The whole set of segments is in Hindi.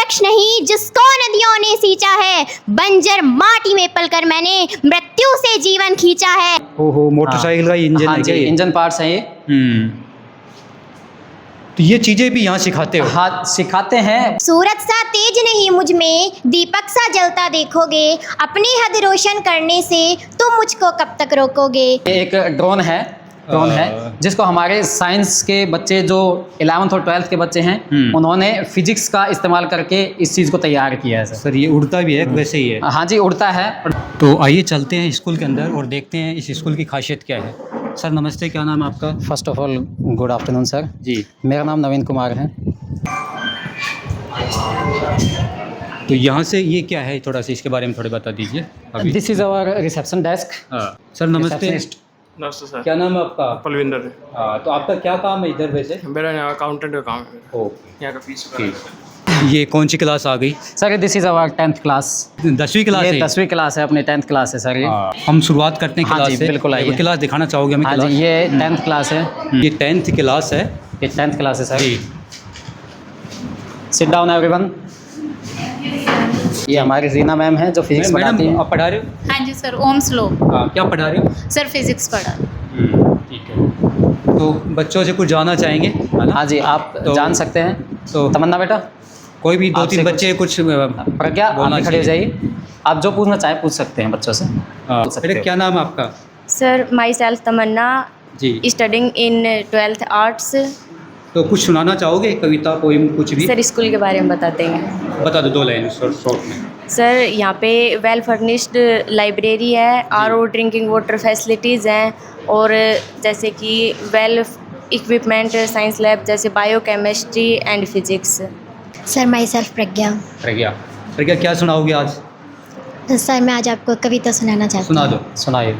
वृक्ष नहीं जिसको नदियों ने सींचा है, बंजर माटी में पलकर मैंने मृत्यु से जीवन खींचा है। ओहो, मोटरसाइकिल का इंजन हाँ है जी, क्या ये? इंजन पार्ट्स हैं ये। तो ये चीजें भी यहाँ सिखाते हो? हाँ, सिखाते हैं। सूरज सा तेज नहीं मुझ में, दीपक सा जलता देखोगे, अपनी हद रोशन करने से तुम मुझको कब तक रोकोगे। ये एक ड्रोन है जिसको हमारे साइंस के बच्चे जो 11th और 12th के बच्चे हैं उन्होंने फिजिक्स का इस्तेमाल करके इस चीज़ को तैयार किया है सर ये उड़ता भी है वैसे ही है? हाँ जी, उड़ता है। तो आइए चलते हैं स्कूल के अंदर और देखते हैं इस स्कूल की खासियत क्या है। सर नमस्ते, क्या नाम है आपका? First of all good afternoon sir जी। मेरा नाम नवीन कुमार है। तो यहाँ से ये क्या है, थोड़ा सा इसके बारे में थोड़े बता दीजिए अभी। This is our reception desk. हाँ सर नमस्ते, नमस्ते सर। क्या नाम है आपका? पलविंदर है। हाँ, तो आपका क्या काम है इधर वैसे? मेरा यहाँ अकाउंटेंट का काम है। ओ यहाँ का फीस ठीक। ये कौन सी क्लास आ गई? Sir this is our 10th class. 10वीं क्लास ये है? 10वीं क्लास है, अपनी 10th क्लास है सर ये। हम शुरुआत करते हैं हाँ क्लास जी, से। बिल्कुल आइए। वो क्लास दिखाना चाहोगे हमें? हाँ क्लास जी, ये 10th क्लास है। ये 10th क्लास है? ये 10th क्लास है सर। जी। Sit down everyone. ये हमारी रीना मैम है जो फिजिक्स पढ़ाती मैडम हैं। आप पढ़ा रहे हो? हाँ जी सर, ओम्स लो। हाँ, क्या पढ़ा रहे हो? सर फिजिक्स पढ़ा। ठीक है। तो बच्चों से कुछ जानना चाहेंगे, है ना? हाँ जी, आप जान सकते हैं। तो तमन्ना बेटा, कोई भी दो आपसे तीन कुछ- बच्चे कुछ प्रज्ञा आप बोलना भी खड़े हो चाहिए। जाइए। आप जो पूछना चाहें पूछ सकते हैं बच्चों से। पूछ सकते बेटा हो। क्या नाम है आपका? सर माई सेल्फ तमन्ना, जी। Studying in 12th arts. तो कुछ सुनाना चाहोगे, कविता पोएम कुछ भी? सर स्कूल के बारे में बताते हैं। बता दो, 2 लाइन शॉर्ट में। सर यहाँ पे वेल फर्निश्ड लाइब्रेरी है, आरओ ड्रिंकिंग वाटर फैसिलिटीज़ हैं, और जैसे कि वेल इक्विपमेंट साइंस लैब जैसे bio chemistry and physics. Sir myself Pragya. Pragya, Pragya क्या सुनाओगे आज? सर मैं आज आपको कविता सुनाना चाहती हूँ। सुना दो। सुनाइए।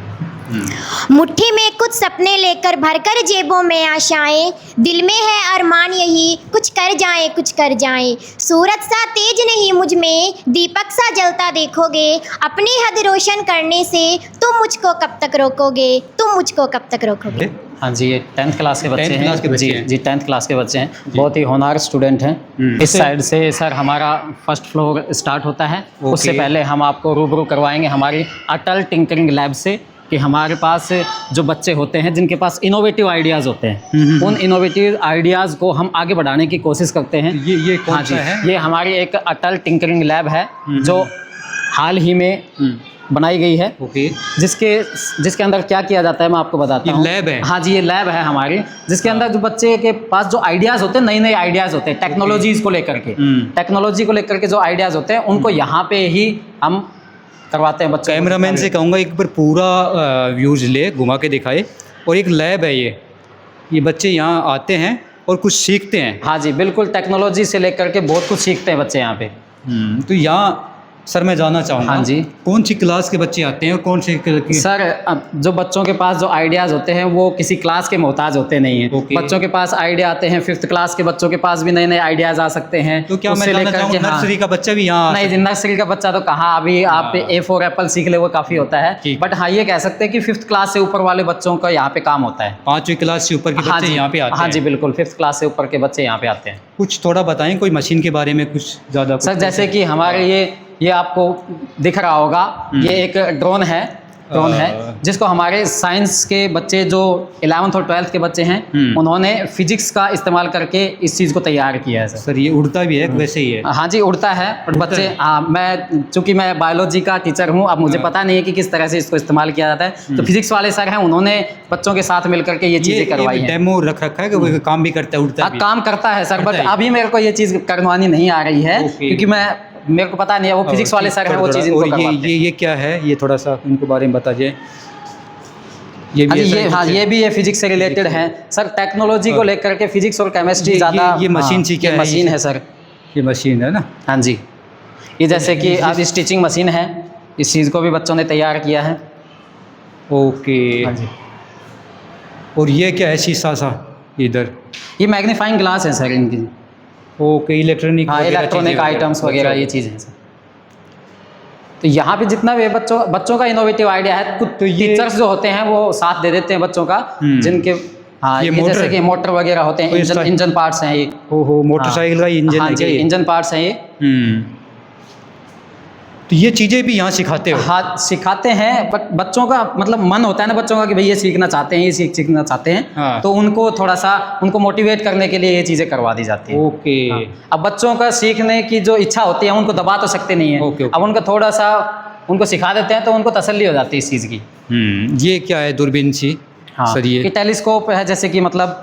मुट्ठी में कुछ सपने लेकर भरकर जेबों में आशाएं, दिल में है अरमान यही कुछ कर जाएं कुछ कर जाएं। सूरज सा तेज नहीं मुझ में, दीपक सा जलता देखोगे, अपनी हद रोशन करने से तुम मुझको कब तक रोकोगे, तुम मुझको कब तक रोकोगे। हाँ जी, ये 10th क्लास के बच्चे 10th हैं। क्लास के बच्चे जी हैं। जी, 10th क्लास के बच्चे हैं। बहुत ही होनहार स्टूडेंट हैं। इस साइड से सर हमारा फर्स्ट फ्लोर स्टार्ट होता है। उससे पहले हम आपको रूबरू करवाएंगे हमारी अटल टिंकरिंग लैब से कि हमारे पास जो बच्चे होते हैं जिनके पास इनोवेटिव आइडियाज़ होते हैं, उन इनोवेटिव आइडियाज़ को हम आगे बढ़ाने की कोशिश करते हैं। ये कौन हाँ जी, सा है? ये हमारी एक अटल टिंकरिंग लैब है जो हाल ही में बनाई गई है। ओके। जिसके अंदर क्या किया जाता है मैं आपको बताता ये हूँ। लैब है? हाँ जी, ये लैब है हमारी, जिसके अंदर जो बच्चे के पास जो आइडियाज़ होते हैं, नए नए आइडियाज़ होते हैं टेक्नोलॉजीज़ को लेकर के, टेक्नोलॉजी को लेकर के जो आइडियाज़ होते हैं उनको यहाँ पे ही हम करवाते हैं बच्चों को। कैमरामैन से कहूँगा एक बार पूरा व्यूज़ ले, घुमा के दिखाए। और एक लैब है ये बच्चे यहाँ आते हैं और कुछ सीखते हैं। हाँ जी, बिल्कुल टेक्नोलॉजी से लेकर के बहुत कुछ सीखते हैं बच्चे यहाँ पे। तो यहाँ सर मैं जानना चाहूँगा, हाँ जी। कौन सी क्लास के बच्चे आते हैं और कौन से सर अब जो बच्चों के पास जो आइडियाज़ होते हैं वो किसी क्लास के मोहताज होते नहीं हैं। ओके। बच्चों के पास आइडिया आते हैं, 5th क्लास के बच्चों के पास भी नए नए आइडियाज़ आ सकते हैं। तो क्या मैं उससे जानना लेकर चाहूँगा के- हाँ। नर्सरी का बच्चा भी यहाँ नहीं जी, नर्सरी का बच्चा तो कहाँ, अभी आप A4 एप्पल सीख ले वो काफ़ी होता है। ठीक। बट हाँ, ये कह सकते हैं कि 5th क्लास से ऊपर वाले बच्चों का यहाँ पे काम होता है। 5वीं क्लास से ऊपर के हाँ बच्चे जी, यहाँ पे आते हाँ हैं? जी बिल्कुल, 5th क्लास से ऊपर के बच्चे यहाँ पे आते हैं। कुछ थोड़ा बताएं, कोई मशीन के बारे में कुछ ज़्यादा? सर जैसे कि हमारे ये आपको दिख रहा होगा, ये एक ड्रोन है जिसको हमारे साइंस के बच्चे जो 11th और 12th के बच्चे हैं उन्होंने फिजिक्स का इस्तेमाल करके इस चीज़ को तैयार किया है। सर ये उड़ता भी है वैसे ही है? हाँ जी, उड़ता है। और बच्चे, हाँ, मैं चूंकि मैं बायोलॉजी का टीचर हूँ, अब मुझे पता नहीं है कि किस तरह से इसको इस्तेमाल किया जाता है। तो फिजिक्स वाले सर हैं, उन्होंने बच्चों के साथ मिलकर के ये चीज़ें करवाई हैं। डेमो रखा है कि वो काम भी करता है, उड़ता भी? काम करता है सर, बट करता है। अभी मेरे को ये चीज़ करवानी नहीं आ रही है क्योंकि मेरे को पता नहीं है, वो फिजिक्स वाले सर हैं, वो चीज़ इनको करवाते हैं। ये क्या है, ये थोड़ा सा इनके बारे में बता दीजिए। ये भी ये फिजिक्स से रिलेटेड है सर। टेक्नोलॉजी को लेकर के फिजिक्स और केमिस्ट्री ज़्यादा। ये मशीन सी क्या है? मशीन है सर, ये मशीन है ना? हाँ जी। ये जैसे कि अब स्टिचिंग मशीन है, इस चीज़ को भी बच्चों ने तैयार किया है। ओके। हाँ जी। और ये क्या है शीशा सा इधर? ये मैग्नीफाइंग ग्लास है सर इनकी। ओके, इलेक्ट्रॉनिक इलेक्ट्रॉनिक आइटम्स वगैरह ये चीज़ है सर। तो यहाँ पे जितना भी बच्चों का इनोवेटिव आइडिया है, कुछ टीचर्स जो होते हैं वो साथ दे देते हैं बच्चों का, जिनके हाँ, ये ये मोटर जैसे कि मोटर वगैरह होते हैं, तो इसका- इंजन पार्ट्स हैं ये। ओहो, मोटरसाइकिल का इंजन हाँ है जी, क्या ये? इंजन पार्ट्स हैं ये। तो ये चीज़ें भी यहाँ सिखाते हो? हाँ, सिखाते हैं, बट बच्चों का मतलब मन होता है ना बच्चों का कि भाई ये सीखना चाहते हैं, ये सीखना चाहते हैं, हाँ। तो उनको थोड़ा सा उनको मोटिवेट करने के लिए ये चीज़ें करवा दी जाती हैं। ओके। हाँ। अब बच्चों का सीखने की जो इच्छा होती है उनको दबा तो सकते नहीं है। Okay, okay. अब उनको थोड़ा सा उनको सिखा देते हैं तो उनको तसल्ली हो जाती है इस चीज़ की। ये क्या है? दूरबीन सी? हाँ, सर ये कि टेलीस्कोप है, जैसे कि मतलब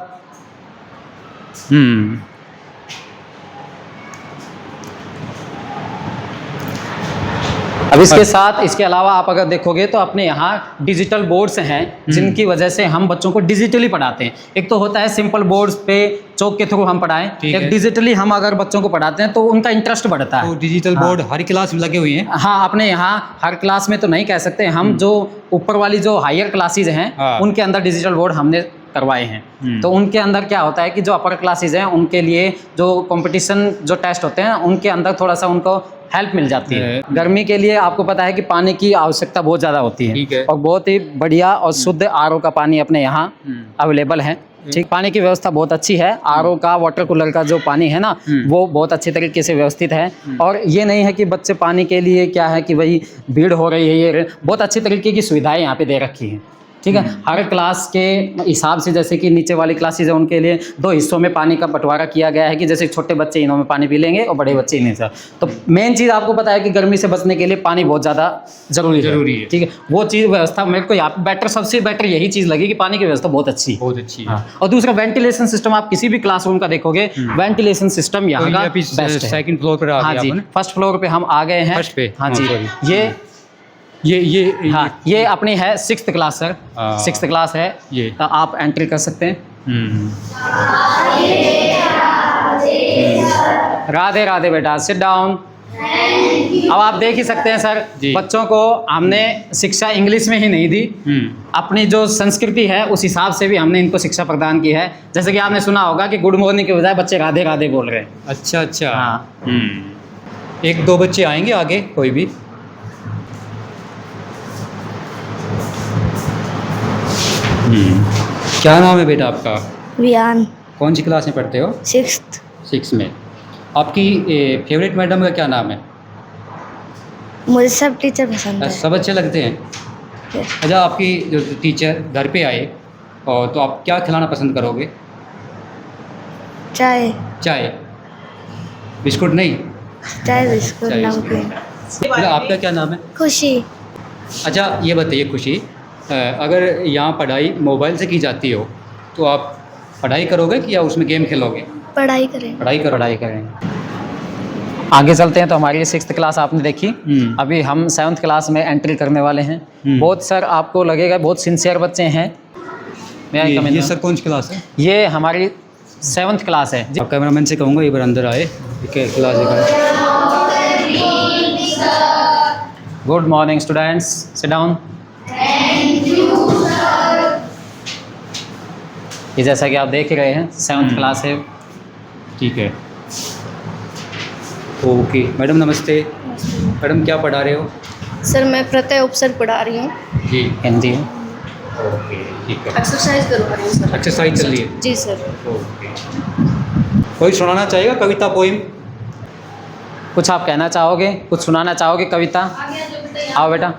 अब इसके साथ इसके अलावा आप अगर देखोगे तो अपने यहाँ डिजिटल बोर्ड्स हैं जिनकी वजह से हम बच्चों को डिजिटली पढ़ाते हैं। एक तो होता है सिंपल बोर्ड्स पे चौक के थ्रू हम पढ़ाएं, ठीक एक है। डिजिटली हम अगर बच्चों को पढ़ाते हैं तो उनका इंटरेस्ट बढ़ता है। तो डिजिटल बोर्ड हर क्लास में लगे हुए हैं? हाँ, अपने यहाँ हर क्लास में तो नहीं कह सकते हम, जो ऊपर वाली जो हायर क्लासेज हैं हाँ। उनके अंदर डिजिटल बोर्ड हमने करवाए हैं। तो उनके अंदर क्या होता है कि जो अपर क्लासेज हैं उनके लिए जो कंपटीशन जो टेस्ट होते हैं उनके अंदर थोड़ा सा उनको हेल्प मिल जाती है। गर्मी के लिए आपको पता है कि पानी की आवश्यकता बहुत ज़्यादा होती ठीक है है। और बहुत ही बढ़िया और शुद्ध आरओ का पानी अपने यहाँ अवेलेबल है। ठीक, पानी की व्यवस्था बहुत अच्छी है। आरओ का वाटर कूलर का जो पानी है ना वो बहुत अच्छे तरीके से व्यवस्थित है। और ये नहीं है कि बच्चे पानी के लिए क्या है कि भाई भीड़ हो रही है, ये बहुत अच्छी तरीके की सुविधाएं यहाँ पे दे रखी हैं। ठीक है, हर क्लास के हिसाब से, जैसे कि नीचे वाली क्लासेज है उनके लिए 2 हिस्सों में पानी का बंटवारा किया गया है कि जैसे छोटे बच्चे इन्हों में पानी पी लेंगे और बड़े बच्चे इन्हें से। तो मेन चीज़ आपको पता है कि गर्मी से बचने के लिए पानी बहुत ज़्यादा ज़रूरी है। ठीक है, वो चीज़ व्यवस्था मेरे को यहाँ पे बेटर, सबसे बेटर यही चीज़ लगी कि पानी की व्यवस्था बहुत अच्छी है। बहुत अच्छी है। हाँ, और दूसरा वेंटिलेशन सिस्टम, आप किसी भी क्लासरूम का देखोगे वेंटिलेशन सिस्टम यहाँ का बेस्ट है। सेकंड फ्लोर पर आ हाँ गए जी, अपन? फर्स्ट फ्लोर पे हम आ गए हैं। फर्स्ट पे? हाँ जी, sorry। हाँ, ये अपनी है 6th class sir, 6th class है ये। तो आप एंट्री कर सकते हैं। राधे राधे बेटा, सिट डाउन। अब आप देख ही सकते हैं सर, जी। बच्चों को हमने शिक्षा इंग्लिश में ही नहीं दी, अपनी जो संस्कृति है उस हिसाब से भी हमने इनको शिक्षा प्रदान की है। जैसे कि आपने सुना होगा कि गुड मॉर्निंग के बजाय बच्चे राधे राधे बोल रहे हैं। अच्छा अच्छा। हाँ। 1-2 बच्चे आएंगे आगे, कोई भी? क्या नाम है बेटा आपका? वियान, कौन सी क्लास में पढ़ते हो? 6th। 6 में। आपकी फेवरेट मैडम का क्या नाम है? मुझे सब टीचर पसंद है। सब अच्छे लगते हैं? अच्छा, आपकी जो टीचर घर पे आए और तो आप क्या खिलाना पसंद करोगे? चाय, चाय बिस्कुट नहीं? चाय बिस्कुट चाय नमकीन। बेटा, आपका क्या नाम है? खुशी, अच्छा, ये बताइए खुशी, अगर यहाँ पढ़ाई मोबाइल से की जाती हो तो आप पढ़ाई करोगे कि या उसमें गेम खेलोगे? पढ़ाई करें। पढ़ाई करो। पढ़ाई करेंगे। आगे चलते हैं। तो हमारी 6th क्लास आपने देखी, अभी हम 7th क्लास में एंट्री करने वाले हैं। बहुत सर आपको लगेगा बहुत सिंसियर बच्चे हैं। ये सर कौन सी क्लास है? ये हमारी 7th क्लास है। आप कैमरामैन से कहूँगा एक बार अंदर आए, क्लास दिखाएं। Good morning students, sit down. ये जैसा कि आप देख ही रहे हैं 7th क्लास है। ठीक है, ओके। मैडम नमस्ते। मैडम क्या पढ़ा रहे हो? सर मैं प्रत्यय उपसर्ग पढ़ा रही हूँ। जी, हिंदी में। ओके, ठीक है। एक्सरसाइज करवा रही हूँ सर। एक्सरसाइज चल रही है? जी सर। ओके। कोई सुनाना चाहेगा कविता, पोइम? कुछ आप कहना चाहोगे, कुछ सुनाना चाहोगे कविता? आओ बेटा।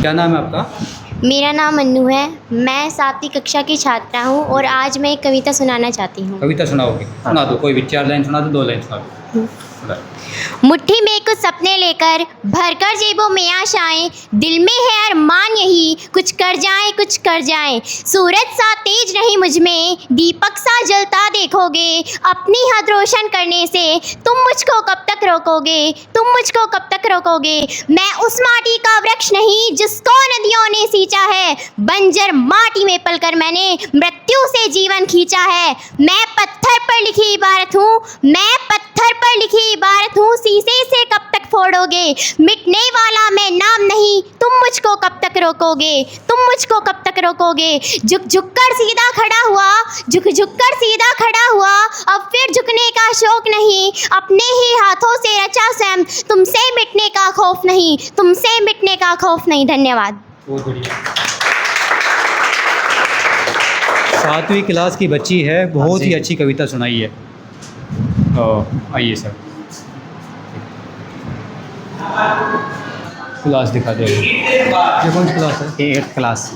क्या नाम है आपका? मेरा नाम अन्नू है, मैं 7वीं कक्षा की छात्रा हूँ और आज मैं एक कविता सुनाना चाहती हूँ। कविता सुनाओगे? सुना दो, कोई भी 4 लाइन सुना दो, 2 लाइन सुना दो। मुट्ठी में कुछ सपने लेकर भरकर जेबों में आशाएं, दिल में है अरमान यही कुछ कर जाएं कुछ कर जाएं। सूरज सा तेज नहीं मुझ में, दीपक सा जलता देखोगे, अपनी हद रोशन करने से तुम मुझको कब तक रोकोगे, तुम मुझको कब तक रोकोगे। मैं उस माटी का वृक्ष नहीं जिसको नदियों ने सींचा है, बंजर माटी में पलकर मैंने मृत्यु से जीवन खींचा है। मैं पत्थर पर लिखी इबारत हूँ, मैं पत्थर पत्थर पर लिखी इबारत हूँ, शीशे से कब तक फोड़ोगे, मिटने वाला मैं नाम नहीं, तुम मुझको कब तक रोकोगे, तुम मुझको कब तक रोकोगे। झुक झुक कर सीधा खड़ा हुआ, झुक झुक कर सीधा खड़ा हुआ, अब फिर झुकने का शौक नहीं, अपने ही हाथों से रचा स्वयं, तुमसे मिटने का खौफ नहीं, तुमसे मिटने का खौफ नहीं। धन्यवाद। बहुत बढ़िया। 7वीं क्लास की बच्ची है, बहुत ही अच्छी कविता सुनाई है। आइए सर, क्लास दिखा दो। ये कौन सी क्लास है? ये 8th क्लास।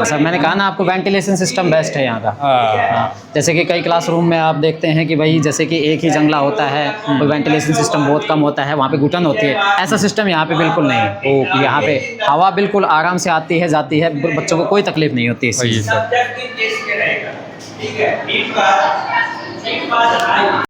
सर मैंने कहा ना आपको, वेंटिलेशन सिस्टम बेस्ट है यहाँ का। हाँ, जैसे कि कई क्लासरूम में आप देखते हैं कि भाई जैसे कि एक ही जंगला होता है और वेंटिलेशन सिस्टम बहुत कम होता है, वहाँ पे घुटन होती है। ऐसा सिस्टम यहाँ पे बिल्कुल नहीं है। यहाँ पे हवा बिल्कुल आराम से आती है, जाती है, बच्चों को कोई तकलीफ नहीं होती है। आइए सर।